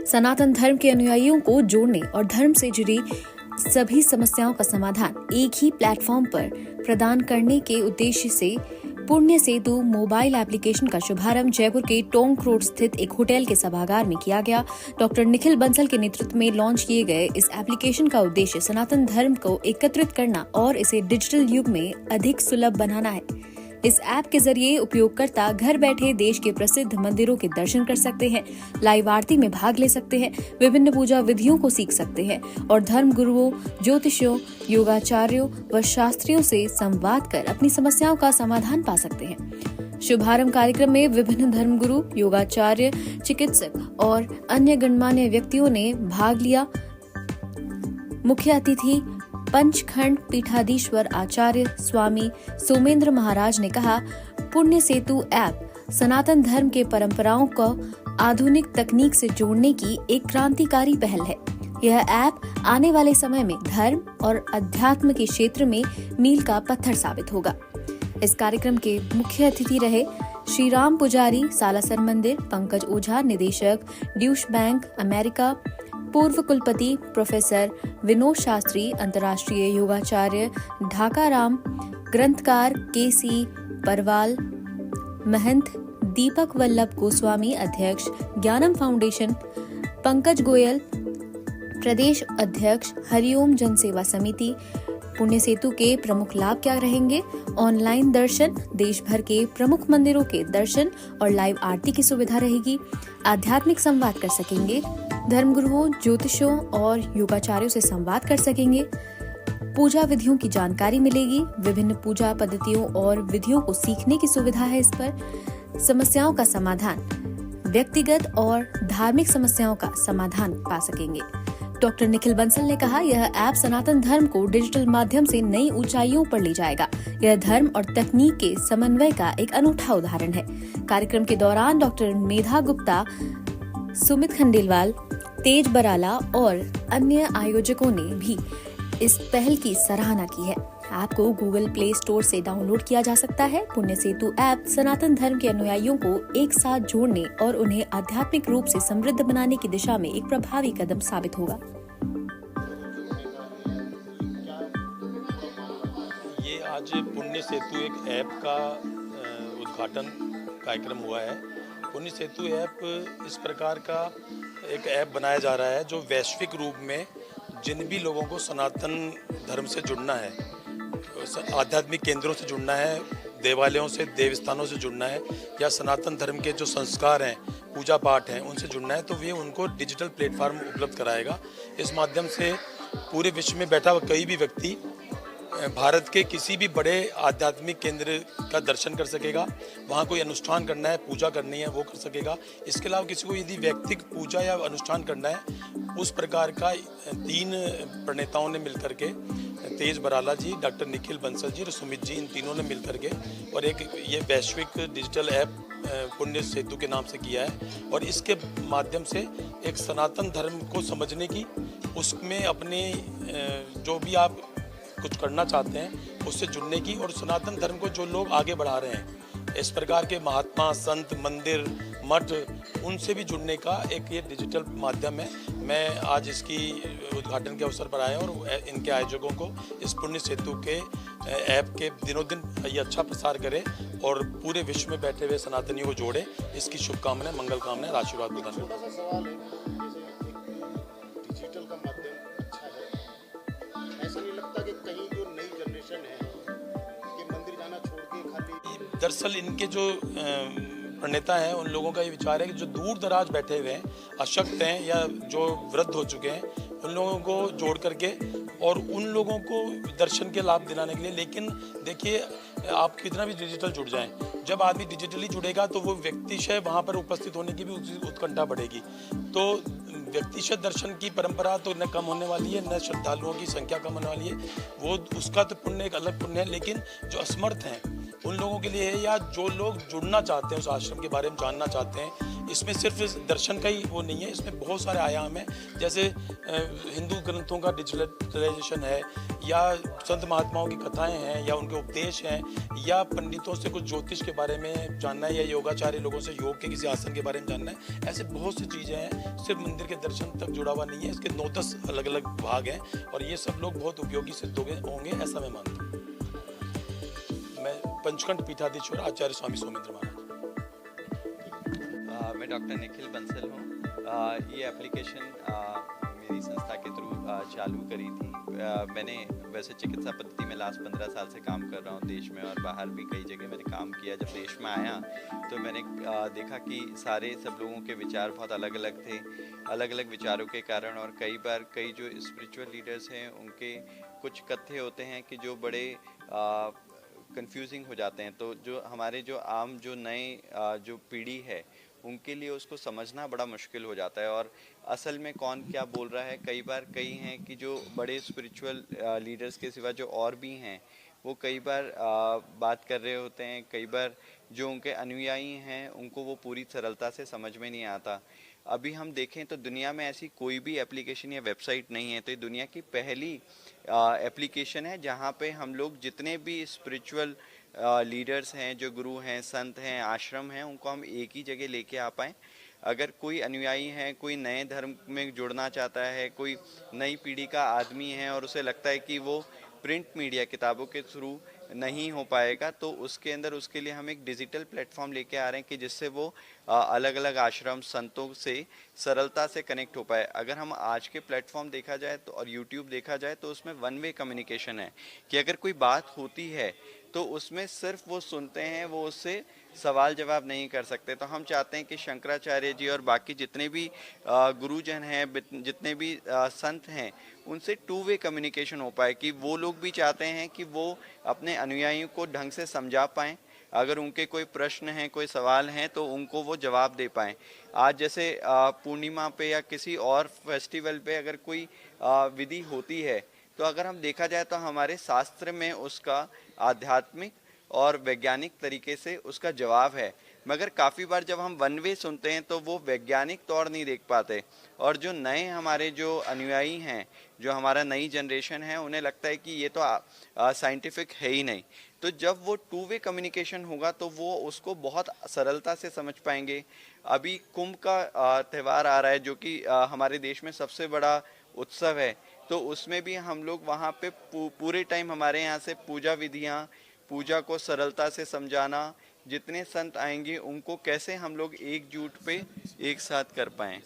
सनातन धर्म के अनुयायियों को जोड़ने और धर्म से जुड़ी सभी समस्याओं का समाधान एक ही प्लेटफॉर्म पर प्रदान करने के उद्देश्य से पुण्य सेतु मोबाइल एप्लीकेशन का शुभारंभ जयपुर के टोंक रोड स्थित एक होटल के सभागार में किया गया। डॉक्टर निखिल बंसल के नेतृत्व में लॉन्च किए गए इस एप्लीकेशन का उद्देश्य सनातन धर्म को एकत्रित करना और इसे डिजिटल युग में अधिक सुलभ बनाना है। इस ऐप के जरिए उपयोगकर्ता घर बैठे देश के प्रसिद्ध मंदिरों के दर्शन कर सकते हैं, लाइव आरती में भाग ले सकते हैं, विभिन्न पूजा विधियों को सीख सकते हैं और धर्म गुरुओं, ज्योतिषियों, योगाचार्यों व शास्त्रियों से संवाद कर अपनी समस्याओं का समाधान पा सकते हैं। शुभारंभ कार्यक्रम में विभिन्न धर्मगुरु, योगाचार्य, चिकित्सक और अन्य गणमान्य व्यक्तियों ने भाग लिया। मुख्य अतिथि पंचखंड पीठाधीश्वर आचार्य स्वामी सोमेंद्र महाराज ने कहा, पुण्य सेतु ऐप सनातन धर्म के परंपराओं को आधुनिक तकनीक से जोड़ने की एक क्रांतिकारी पहल है। यह ऐप आने वाले समय में धर्म और अध्यात्म के क्षेत्र में मील का पत्थर साबित होगा। इस कार्यक्रम के मुख्य अतिथि रहे श्री राम पुजारी, सालासर मंदिर, पंकज ओझा, निदेशक ड्यूश बैंक अमेरिका, पूर्व कुलपति प्रोफेसर विनोद शास्त्री, अंतर्राष्ट्रीय योगाचार्य ढाका राम, ग्रंथकार केसी परवाल, महंत दीपक वल्लभ गोस्वामी, अध्यक्ष ज्ञानम फाउंडेशन, पंकज गोयल, प्रदेश अध्यक्ष हरिओम जनसेवा समिति। पुण्य सेतु के प्रमुख लाभ क्या रहेंगे? ऑनलाइन दर्शन, देश भर के प्रमुख मंदिरों के दर्शन और लाइव आरती की सुविधा रहेगी। आध्यात्मिक संवाद कर सकेंगे, धर्मगुरुओं, ज्योतिषों और योगाचार्यों से संवाद कर सकेंगे। पूजा विधियों की जानकारी मिलेगी, विभिन्न पूजा पद्धतियों और विधियों को सीखने की सुविधा है। इस पर समस्याओं का समाधान, व्यक्तिगत और धार्मिक समस्याओं का समाधान पा सकेंगे। डॉक्टर निखिल बंसल ने कहा, यह ऐप सनातन धर्म को डिजिटल माध्यम से नई ऊंचाइयों पर ले जाएगा। यह धर्म और तकनीक के समन्वय का एक अनूठा उदाहरण है। कार्यक्रम के दौरान डॉक्टर मेधा गुप्ता, सुमित खंडेलवाल, तेज बराला और अन्य आयोजकों ने भी इस पहल की सराहना की है। ऐप को गूगल प्ले स्टोर से डाउनलोड किया जा सकता है। पुण्य सेतु ऐप सनातन धर्म के अनुयायियों को एक साथ जोड़ने और उन्हें आध्यात्मिक रूप से समृद्ध बनाने की दिशा में एक प्रभावी कदम साबित होगा। ये आज पुण्य सेतु एक ऐप का उद्घाटन कार्यक्रम हुआ है। पुण्य सेतु ऐप इस प्रकार का एक ऐप बनाया जा रहा है जो वैश्विक रूप में जिन भी लोगों को सनातन धर्म से जुड़ना है, आध्यात्मिक केंद्रों से जुड़ना है, देवालयों से, देवस्थानों से जुड़ना है या सनातन धर्म के जो संस्कार हैं, पूजा पाठ हैं, उनसे जुड़ना है, तो वे उनको डिजिटल प्लेटफॉर्म उपलब्ध कराएगा। इस माध्यम से पूरे विश्व में बैठा हुआ कोई भी व्यक्ति भारत के किसी भी बड़े आध्यात्मिक केंद्र का दर्शन कर सकेगा। वहाँ कोई अनुष्ठान करना है, पूजा करनी है, वो कर सकेगा। इसके अलावा किसी को यदि व्यक्तिगत पूजा या अनुष्ठान करना है, उस प्रकार का 3 प्रणेताओं ने मिलकर के, तेज बराला जी, डॉक्टर निखिल बंसल जी और सुमित जी, इन तीनों ने मिलकर के और एक ये वैश्विक डिजिटल ऐप पुण्य सेतु के नाम से किया है। और इसके माध्यम से एक सनातन धर्म को समझने की, उसमें अपने जो भी आप कुछ करना चाहते हैं उससे जुड़ने की, और सनातन धर्म को जो लोग आगे बढ़ा रहे हैं, इस प्रकार के महात्मा, संत, मंदिर, मठ, उनसे भी जुड़ने का एक ये डिजिटल माध्यम है। मैं आज इसकी उद्घाटन के अवसर पर आया और इनके आयोजकों को इस पुण्य सेतु के ऐप के दिनों दिन ये अच्छा प्रसार करे और पूरे विश्व में बैठे हुए सनातनियों को जोड़े, इसकी शुभकामनाएं, मंगल कामनाएं, आशीर्वाद प्रदान करें। दरअसल इनके जो प्रणेता हैं, उन लोगों का ये विचार है कि जो दूर दराज बैठे हुए हैं, अशक्त हैं या जो वृद्ध हो चुके हैं, उन लोगों को जोड़ करके और उन लोगों को दर्शन के लाभ दिलाने के लिए। लेकिन देखिए, आप कितना भी डिजिटल जुड़ जाएं, जब आदमी डिजिटली जुड़ेगा तो वो व्यक्तिशः वहाँ पर उपस्थित होने की भी उत्कंठा बढ़ेगी। तो व्यक्तिशः दर्शन की परंपरा तो न कम होने वाली है, न श्रद्धालुओं की संख्या कम होने वाली है। वो उसका तो पुण्य एक अलग पुण्य है, लेकिन जो असमर्थ हैं, उन लोगों के लिए है, या जो लोग जुड़ना चाहते हैं उस आश्रम के बारे में जानना चाहते हैं। इसमें सिर्फ इस दर्शन का ही वो नहीं है, इसमें बहुत सारे आयाम हैं, जैसे हिंदू ग्रंथों का डिजिटलाइजेशन है, या संत महात्माओं की कथाएं हैं, या उनके उपदेश हैं, या पंडितों से कुछ ज्योतिष के बारे में जानना है, या योगाचार्य लोगों से योग के किसी आसन के बारे में जानना है। ऐसे बहुत सी चीज़ें हैं, सिर्फ मंदिर के दर्शन तक जुड़ा हुआ नहीं है, इसके 9-10 अलग अलग भाग हैं, और ये सब लोग बहुत उपयोगी सिद्ध होंगे, ऐसा मैं मानता हूँ। मैं पंचखंड पीठाधीश्वर आचार्य स्वामी सोमेंद्र महाराज। मैं डॉक्टर निखिल बंसल हूँ। ये एप्लीकेशन मेरी संस्था के थ्रू चालू करी थी। मैंने वैसे चिकित्सा पद्धति में लास्ट 15 साल से काम कर रहा हूँ, देश में और बाहर भी कई जगह मैंने काम किया। जब देश में आया तो मैंने देखा कि सारे सब लोगों के विचार बहुत अलग अलग थे, अलग अलग विचारों के कारण। और कई बार कई जो स्पिरिचुअल लीडर्स हैं उनके कुछ कथ्य होते हैं कि जो बड़े कंफ्यूजिंग हो जाते हैं। तो जो हमारे जो आम जो नए जो पीढ़ी है उनके लिए उसको समझना बड़ा मुश्किल हो जाता है, और असल में कौन क्या बोल रहा है। कई बार कई हैं कि जो बड़े स्पिरिचुअल लीडर्स के सिवा जो और भी हैं वो कई बार बात कर रहे होते हैं। कई बार जो उनके अनुयायी हैं उनको वो पूरी सरलता से समझ में नहीं आता। अभी हम देखें तो दुनिया में ऐसी कोई भी एप्लीकेशन या वेबसाइट नहीं है। तो ये दुनिया की पहली एप्लीकेशन है जहाँ पे हम लोग जितने भी स्पिरिचुअल लीडर्स हैं, जो गुरु हैं, संत हैं, आश्रम हैं, उनको हम एक ही जगह लेके आ पाएँ। अगर कोई अनुयायी है, कोई नए धर्म में जुड़ना चाहता है, कोई नई पीढ़ी का आदमी है और उसे लगता है कि वो प्रिंट मीडिया किताबों के थ्रू नहीं हो पाएगा, तो उसके अंदर उसके लिए हम एक डिजिटल प्लेटफॉर्म लेके आ रहे हैं कि जिससे वो अलग अलग आश्रम संतों से सरलता से कनेक्ट हो पाए। अगर हम आज के प्लेटफॉर्म देखा जाए तो और यूट्यूब देखा जाए तो उसमें वन वे कम्युनिकेशन है कि अगर कोई बात होती है तो उसमें सिर्फ वो सुनते हैं, वो उससे सवाल जवाब नहीं कर सकते। तो हम चाहते हैं कि शंकराचार्य जी और बाकी जितने भी गुरुजन हैं, जितने भी संत हैं, उनसे टू वे कम्युनिकेशन हो पाए। कि वो लोग भी चाहते हैं कि वो अपने अनुयायियों को ढंग से समझा पाएँ, अगर उनके कोई प्रश्न हैं, कोई सवाल हैं तो उनको वो जवाब दे पाएँ। आज जैसे पूर्णिमा पे या किसी और फेस्टिवल पे अगर कोई विधि होती है तो अगर हम देखा जाए तो हमारे शास्त्र में उसका आध्यात्मिक और वैज्ञानिक तरीके से उसका जवाब है। मगर काफ़ी बार जब हम वन वे सुनते हैं तो वो वैज्ञानिक तौर नहीं देख पाते, और जो नए हमारे जो अनुयायी हैं, जो हमारा नई जनरेशन है, उन्हें लगता है कि ये तो साइंटिफिक है ही नहीं। तो जब वो टू वे कम्युनिकेशन होगा तो वो उसको बहुत सरलता से समझ पाएंगे। अभी कुंभ का त्यौहार आ रहा है जो कि हमारे देश में सबसे बड़ा उत्सव है। तो उसमें भी हम लोग वहाँ पे पूरे टाइम हमारे यहाँ से पूजा विधियाँ, पूजा को सरलता से समझाना, जितने संत आएंगे उनको कैसे हम लोग एकजुट पे एक साथ कर पाएँ।